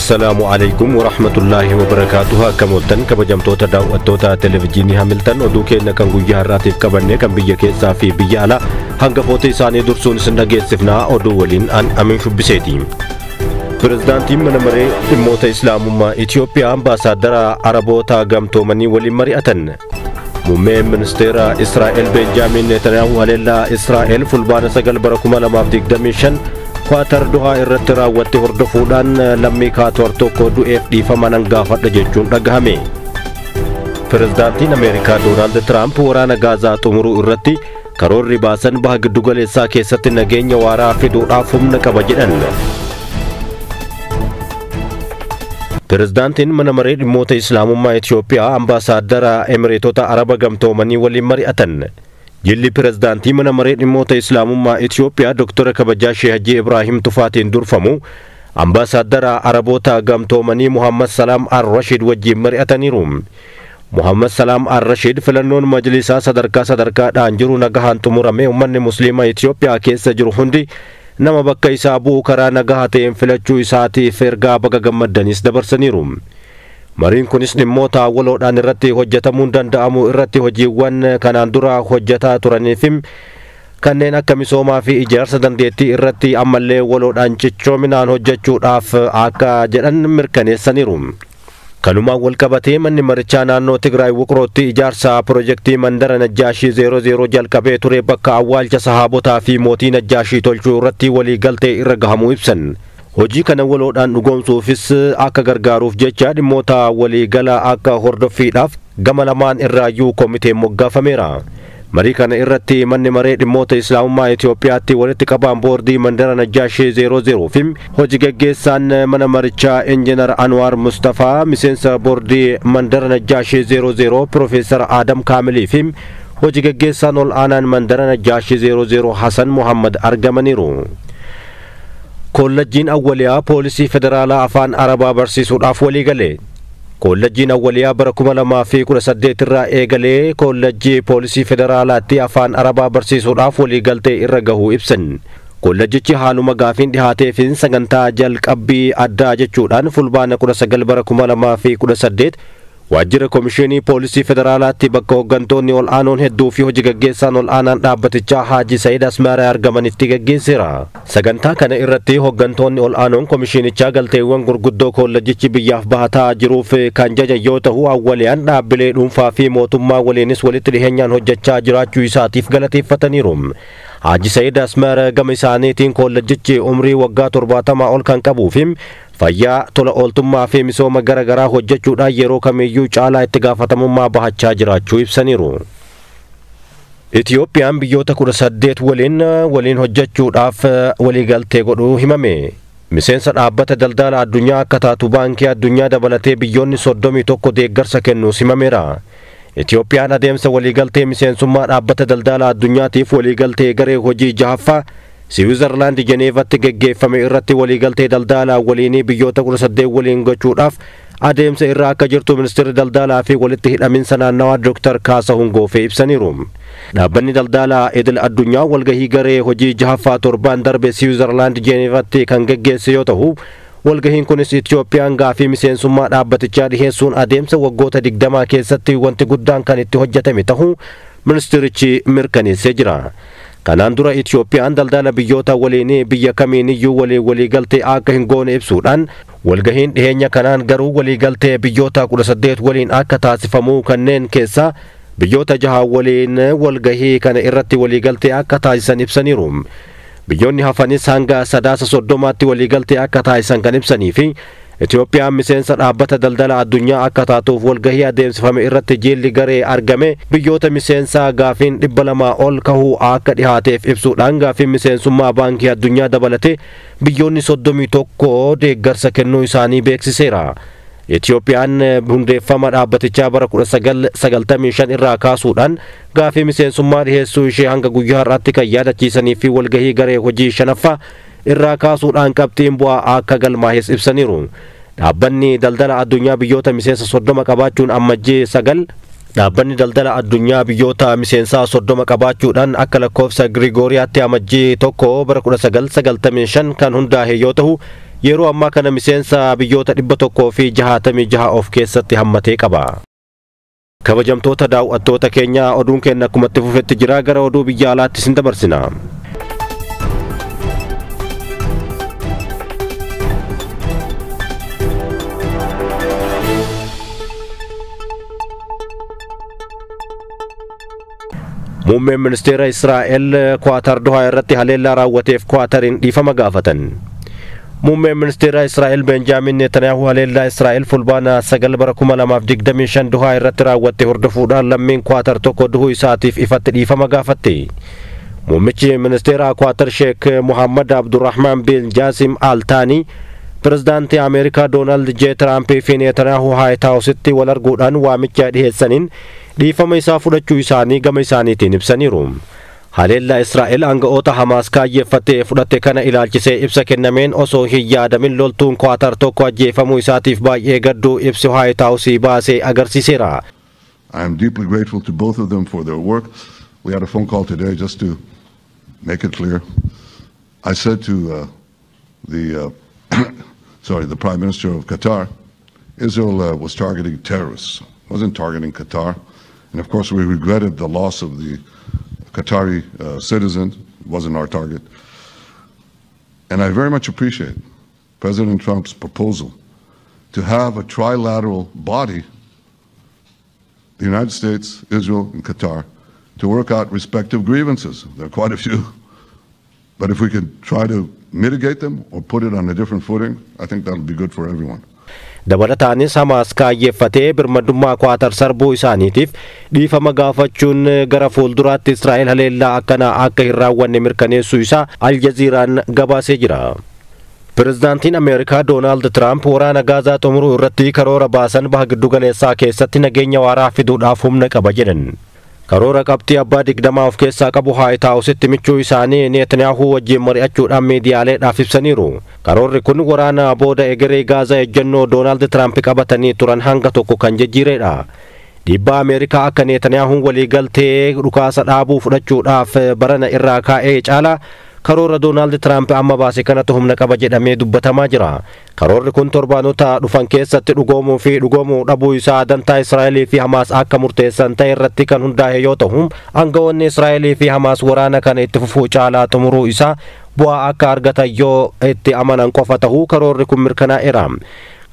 السلام عليكم ورحمة الله وبركاته. كمولتن كبجمتوتا داوتوتا تلفزيوني هاملتن ودوكينا كان غويا راتيف كبني كان بيا كيسا في بيا على هنگا فوتي ساني درسون سندگي سفنا اودو ولين ان امين شبسيتي برزدانتي منمري موتا اسلامما اثيوبيا امباسادرا عربوتا غمتومني ولي مريئتن مومي منستيرا اسرائيل بنجامين نتنياهو هليلا اسرائيل فلبان سغل بركما لمافديك دميشن Kuatar doha irratti raawwatte hordofuudhaan lammii kaatoor tokko du'eef dhiifama nan gaafadha jechuun dhagahame. Pirezidaantiin Ameerikaa Doonaald Tiraamp waraana Gaazaa xumuruu irratti karoorri baasan baha giddu galeessaa keessatti nageenya waaraa fiduudhaaf humna qaba jedhan. Pirezidaantiin mana maree dhimmoota Islaamummaa Itoophiyaa ambaasaadara Emireetota Araba Gamtoomanii waliin mari'atan. Jilli Pirezidaantii mana maree dhimmoota Islaamummaa Itoophiyaa Dr. Kabajaa Sheekh Haji Ibrahim Tufaatiin durfamu ambaasaadara Araboota Gamtoomanii Muhammad Salaam Ar-Rashid wajjin mari'ataniiru. Muhammad Salaam Ar-Rashid filannoon majlisaa sadarkaadhaan jiru nagahaan xumurame uummanni Musliimaa Itoophiyaa keessa jiru hundi nama bakka isaa bu'u karaa nagahaa ta'een filachuu isaatiif ergaa baga gammaddanis dabarsaniiru. Mariin kunis dhimmoota waloodhaan irratti hojjetamuun danda'amu irratti hojiiwwan kanaan dura hojjetaa turaniif kanneen akka misoomaa fi ijaarsa dandeettii irratti ammallee waloodhaan cichoominaan hojjechuudhaaf akka jedhan mirkaneessaniiru. Kanumaan walqabatee manni marichaa naannoo Tigraay Wuqrootti ijaarsa piroojeektii mandara Najjaashii 00 jalqabee ture bakka awwaalcha sahaabotaa fi mootii Najjaashii tolchuu irratti walii galtee irra gahamuu ibsan. Hojii kana waloodhaan dhugoomsuufis akka gargaaruuf jecha dhimmoota waliigalaa akka hordoffiidhaaf gama lamaan irraayyuu komiteen moggaafameera. Marii kana irratti manni maree dhimmoota Islaamummaa Itoophiyaatti walitti qabaan boordii mandara Najjaashii 00 fi hojii gaggeessaan mana marichaa Injiinar Anwaar Mustafaa miseensa boordii mandara Najjaashii 00 Profeesar Adam Kaamilii fi hojii gaggeessaan ol aanaan mandara Najjaashii 00 Hasan Muhammad argamaniiru. Kollejjiin awwaliyaa poolisii federaalaa afaan Arabaa barsiisuudhaaf walii gale. Kollejjiin awwaliyaa bara 2018 irraa eegalee kollejjii poolisii federaalaatti afaan Arabaa barsiisuudhaaf walii galtee irra gahuu ibsan. Kollejjichi haaluma gaafiin dhihaateefin sagantaa jalqabbii addaa jechuudhaan fulbaana 19 bara 2018 waajjira komishinii poolisii federaalaatti bakka hoggantoonni ol aanoon hedduu fi hojii gaggeessaan ol aanaan dhaabbatichaa Haaji Sa'iid Asmaaraa argamanitti gaggeesseera. Sagantaa kana irratti hoggantoonni ol aanoon komishinichaa galteewwan gurguddoo kollejjichi biyyaaf bahataa jiruuf kan jajan yoo ta'u awwaliyaan dhaabbilee dhuunfaa fi mootummaa waliinis walitti dhiheenyaan hojjechaa jiraachuu isaatiif galateeffataniiru. Haaji Sa'iid Asmaaraa gama isaaniitiin kollejjichi umrii waggaa 70 ol kan qabuu fi fayyaa tola ooltummaa fi misooma garagaraa hojjechuudhaan yeroo kamiyyuu caalaa itti gaafatamummaa bahachaa jiraachuu ibsaniiru. Itiyoophiyaan biyyoota 18 waliin hojjechuudhaaf waliigaltee godhuu himame. Miseensa dhaabbata daldala addunyaa akka taatu baankii addunyaa dabalatee biyyoonni 31 deeggarsa kennuus himameera. Itiyoophiyaan adeemsa waliigaltee miseensummaa dhaabbata daldala addunyaatiif waliigaltee garee hojii jahaffaa Switzerland Geneevatti gaggeeffame irratti waliigaltee daldalaa waliinii biyyoota 18 waliin gochuudhaaf adeemsa irra akka jirtu ministeerri daldalaa fi walitti hidhaminsa naannawaa Dr. Kaasahun Goofee ibsaniiru. Dhaabbanni daldalaa idil addunyaa walgahii garee hojii jahaffaa torbaan darbe Switzerland Geneevatti kan gaggeesse yoo ta'u walgahiin kunis Itiyoophiyaan gaafii miseensummaa dhaabbatichaa dhiheessuun adeemsa waggoota 20 keessatti wanti guddaan kan itti hojjetame ta'uu ministeerichi mirkaneessee jira. Kanaan dura Itiyoophiyaan daldala biyyoota waliinii biyya kamiiniyyuu waliigaltee akka hin goone ibsuudhaan walgahiin dhiheenya kanaan garuu waliigaltee biyyoota 18 waliin akka taasifamuu kanneen keessaa biyyoota 6 waliin walgahii kana irratti waliigaltee akka taasisan ibsaniiru. Biyyoonni hafanis hanga sadaasa 30tti waliigaltee akka taasisan kan ibsanii fi Itiyoophiyaan miseensa dhaabbata daldala addunyaa akka taatuuf walgahii adeemsifame irratti jilli garee argame biyyoota miseensaa gaafiin 200 ol kahuu akka dhihaateef ibsuudhaan gaafiin miseensummaa baankii addunyaa dabalatee biyyoonni 31 deeggarsa kennuu isaanii beeksiseera. Itiyoophiyaan hundeeffama dhaabbatichaa bara 1995 irraa kaasuudhaan gaafii miseensummaa dhiheessuu ishee hanga guyyaa har'aatti kan yaadachiisanii fi walgahii garee hojii shanaffaa irraa kaasuudhaan qabxiin bu'aa akka galmaa'es ibsaniiru. Dhaabbanni daldala addunyaa biyyoota miseensa 30 qabaachuun ammajjii 9 dhaabbanni daldala addunyaa biyyoota miseensaa 30 qabaachuudhaan akka lakkoofsa Girigooriyaatti amajjii 1 bara 1995 kan hundaa'e yoo ta'u yeroo ammaa kana miseensa biyyoota 166 of keessatti hammatee qaba. Kabajamtoota daawwattoota keenya oduun keenya akkuma itti fufetti jira gara oduu biyya alaatti isin dabarsina. Muummeen ministeera Israa'el Kwaatar Dohaa irratti haleellaa raawwateef Kwaatariin dhiifama gaafatan. Muummeen ministeera Israa'el Benjaamin Netanyahu haleellaa Israa'el fulbaana 9 bara 2025 Dohaa irratti raawwatte hordofuudhaan lammiin Kwaatar tokko du'uu isaatiif ifatti dhiifama gaafatte. Muummichi ministeera Kwaatar Sheek Mohammed Abdurrahman bin Jaasim Al Thani pirezidaantii Ameerikaa Doonaald J. Tiraamp fi Netanyahu White House-tti wal arguudhaan waamicha dhiheessaniin dhiifama isaa fudhachuu isaanii gama isaaniitiin ibsaniiru. Haleellaa Israa'el aanga'oota Hamaas kaayyeeffatee fudhatte kana ilaalchisee ibsa kennameen osoo hin yaadamin loltuun Kwaatar tokko ajjeefamuu isaatiif baay'ee gadduu ibsi White House baasee agarsiiseera. I am deeply grateful to both of them for their work. We had a phone call today just to make it clear. I said to the Prime Minister of Qatar, Israel was targeting terrorists, wasn't targeting Qatar. And of course we regretted the loss of the Qatari citizen. It wasn't our target. And I very much appreciate President Trump's proposal to have a trilateral body, the United States, Israel, and Qatar, to work out respective grievances. There are quite a few. But if we could try to mitigate them or put it on a different footing, I think that would be good for everyone. Dabalataanis Hamaas kaayyeeffatee birmadummaa Kwaatar sarbuu isaaniitiif dhiifama gaafachuun gara fuulduraatti Israa'el haleellaa akkanaa akka hin raawwanne mirkaneessuu isaa Aljaziiraan gabaasee jira. Pirezidaantiin Ameerikaa Doonaald Tiraamp waraana Gaazaa xumuruu irratti karoora baasan baha giddu galeessaa keessatti nageenya waaraa fiduudhaaf humna qaba jedhan. Karoora qabxii abbaa 20 of keessaa qabu White House-tti michuu isaanii Netanyahu wajjin mari'achuudhaan miidiyaaleedhaaf ibsaniiru. Karoorri kun waraana booda egeree Gaazaa ejjennoo Doonaald Tiraamp qabatanii turan hanga tokko kan jijjiiredha. Dhiibbaa Ameerikaa akka Netanyahuun waliigaltee dhukaasa dhaabuu fudhachuudhaaf barana irraa kaa'ee caalaa karoora Doonaald Tiraamp amma baase kanatu humna qaba jedhamee dubbatamaa jira. Karoorri kun torbaanota dhufan keessatti dhugoomuu fi dhugoomuu dhabuu isaa dantaa Israa'elii fi Hamaas akka murteessan ta'e irratti kan hundaa'e yoo ta'u, aangawoonni Israa'elii fi Hamaas waraana kana itti fufuu caalaa xumuruu isaa bu'aa akka argatan yoo itti amanan qofa ta'uu karoorri kun mirkanaa'eera.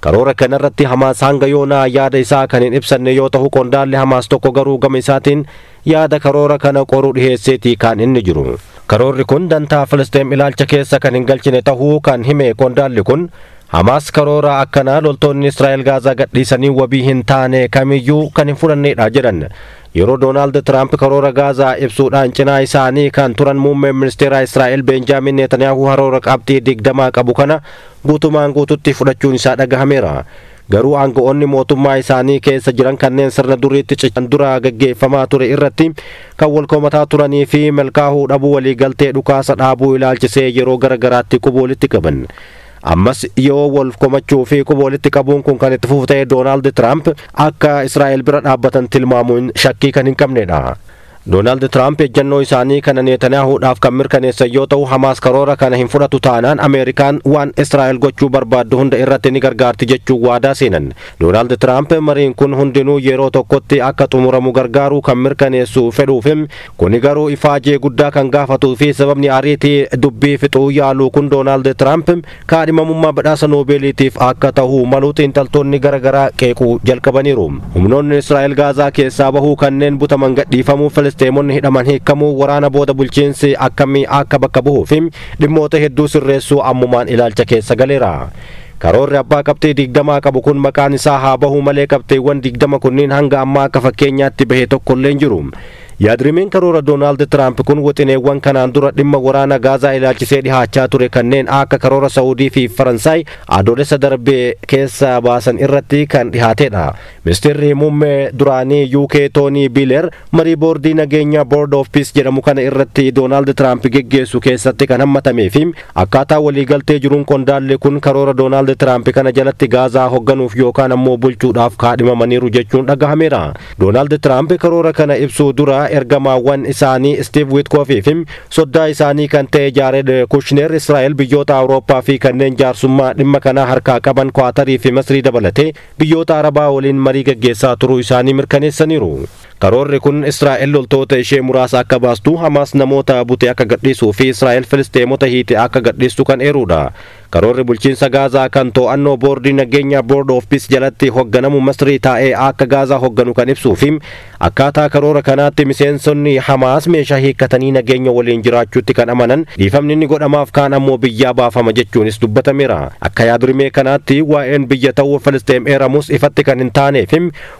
Karoora kanarratti Hamaas hanga yoonaa yaada isaa kan hin ibsanne yoo ta'u, qondaalli Hamaas tokko garuu gama isaatiin yaada karoora kana qoruu dhiheesseetii kan inni jiru. Karoorri kun dantaa Filisxeem ilaalcha keessa kan hin galchine ta'uu kan hime qondaalli kun Hamaas karoora akkanaa loltoonni Israa'el Gaazaa gadhiisanii wabii hin taane kamiyyuu kan hin fudhannedha jedhan. Yeroo Doonaald Tiraamp karoora Gaazaa ibsuudhaan cinaa isaanii kan turan muummeen ministeera Israa'el Benjaamin Netanyahu karoora qabxii 20 qabu kana guutumaan guututti fudhachuun isaa dhagahameera. Garuu aangawoonni mootummaa isaanii keessa jiran kanneen sirna duriitti ciccaan dura gaggeeffamaa ture irratti kan wal komataa turanii fi milkaa'uu dhabuu waliigaltee dhukaasa dhaabuu ilaalchisee yeroo garagaraatti quboolitti qaban. Ammas yoo wal komachuu fi quboolitti qabuun kun kan itti fufu ta'e Doonaald Tiraamp akka Israa'el bira dhaabbatan tilmaamuun shakkii kan hin qabnedha. Doonaald Tiraamp ejjennoo isaanii kana Netanyahuudhaaf kan mirkaneessan yoo ta'u, Hamaas karoora kana hin fudhatu taanaan Ameerikaan waan Israa'el gochuu barbaaddu hunda irratti ni gargaarti jechuun waadaa seenan. Doonaald Tiraamp mariin kun hundinuu yeroo tokkotti akka xumuramu gargaaruu kan mirkaneessu fedhuuf, kuni garuu ifaajee guddaa kan gaafatuu fi sababni ariitii dubbii fixuu yaaluu kun Doonaald Tiraamp kaadhimamummaa badhaasa Noobeeliitiif akka ta'u maluu xiinxaltoonni garagaraa qeequu jalqabaniiru. Humnoonni Israa'el Gaazaa keessaa bahuu kanneen butaman gadhiifamuu Filisxeemonni hidhaman hiikamuu waraana booda bulchiinsi akkamii akka bakka bu'uu fi dhimmoota hedduu sirreessuu ammumaan ilaalcha keessa galeera. Karoorri abbaa qabxii 20 qabu kun maqaan isaa haa bahuu malee qabxiiwwan 20 kunniin hanga ammaa akka fakkeenyaatti bahe tokkollee hin jiru. Yaadrimeen karoora Doonaald Tiraamp kun wixineewwan kanaan dura dhimma waraana Gaazaa ilaalchisee dhihaachaa ture kanneen akka karoora Saawudii fi Faransaay adoolessa darbee keessa baasan irratti kan dhihaatedha. Ministeerri muummee duraanii UK Toonii Biiler marii boordii nageenya Board of Peace jedhamu kana irratti Doonaald Tiraamp geggeessu keessatti kan hammatamee fi akkaataa waliigaltee jiruun qondaalli kun karoora Doonaald Tiraamp kana jalatti Gaazaa hoogganuuf yookaan ammoo bulchuudhaaf kaadhimamaniiru jechuun dhagahameera. Doonaald Tiraamp karoora kana ibsuu dura Ameerikaa ergamaawwan isaanii Steve Witkoff fi soddaa isaanii kan ta'e Jared Kushner Israa'el biyyoota Awurooppaa fi kanneen jaarsummaa dhimma kana harkaa qaban Qaatarii fi Masrii dabalatee biyyoota Arabaa waliin marii gaggeessaa turuu isaanii mirkaneessaniiru. Karoorri kun Israa'el loltoota ishee muraasa akka baastu, Hamaas namoota bute akka gadhiisuu fi Israa'el Filisteemota hiite akka gadhiistu kan eerudha. Karoorri bulchiinsa Gaazaa kan to'annoo boordii nageenya Board of Peace jalatti hoogganamu Masrii taa'ee akka Gaazaa hoogganu kan ibsuu fi akkaataa karoora kanaatti miseensonni Hamaas meeshaa hiikkatanii nageenya waliin jiraachuutti kan amanan, dhiifamni inni godhamaaf kaan ammoo biyyaa baafama jechuunis dubbatameera. Akka yaadrimee kanaatti waa'een biyya ta'uu Filisteem eeramus ifatti kan hin taaneef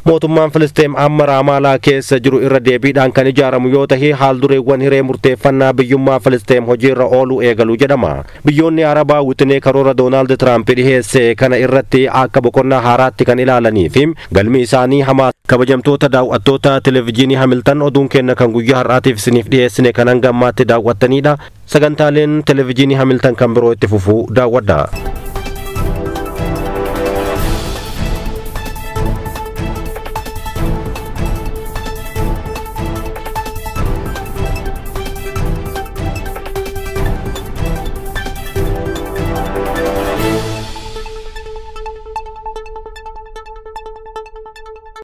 mootummaan Filisteem amma Raamaalaa keessa jiru irra deebiidhaan kan ijaaramu yoo ta'e haaldureewwan hiree murteeffannaa biyyummaa Filisteem hojiirra ooluu eegalu jedhama. Biyyoonni Arabaa wixinee karoora Doonaald Tiraamp dhiheesse kana irratti akka boqonnaa haaraatti kan ilaalanii fi galmi isaanii Hamaas. Kabajamtoota daawwattoota televezyiinii Hamilton, oduun kenna kan guyyaa har'aatiif isiniif dhiyeessine kan hanga ammaatti daawwattanidha. Sagantaaleen televezyiinii Hamilton kan biroo itti fufuu daawwadhaa.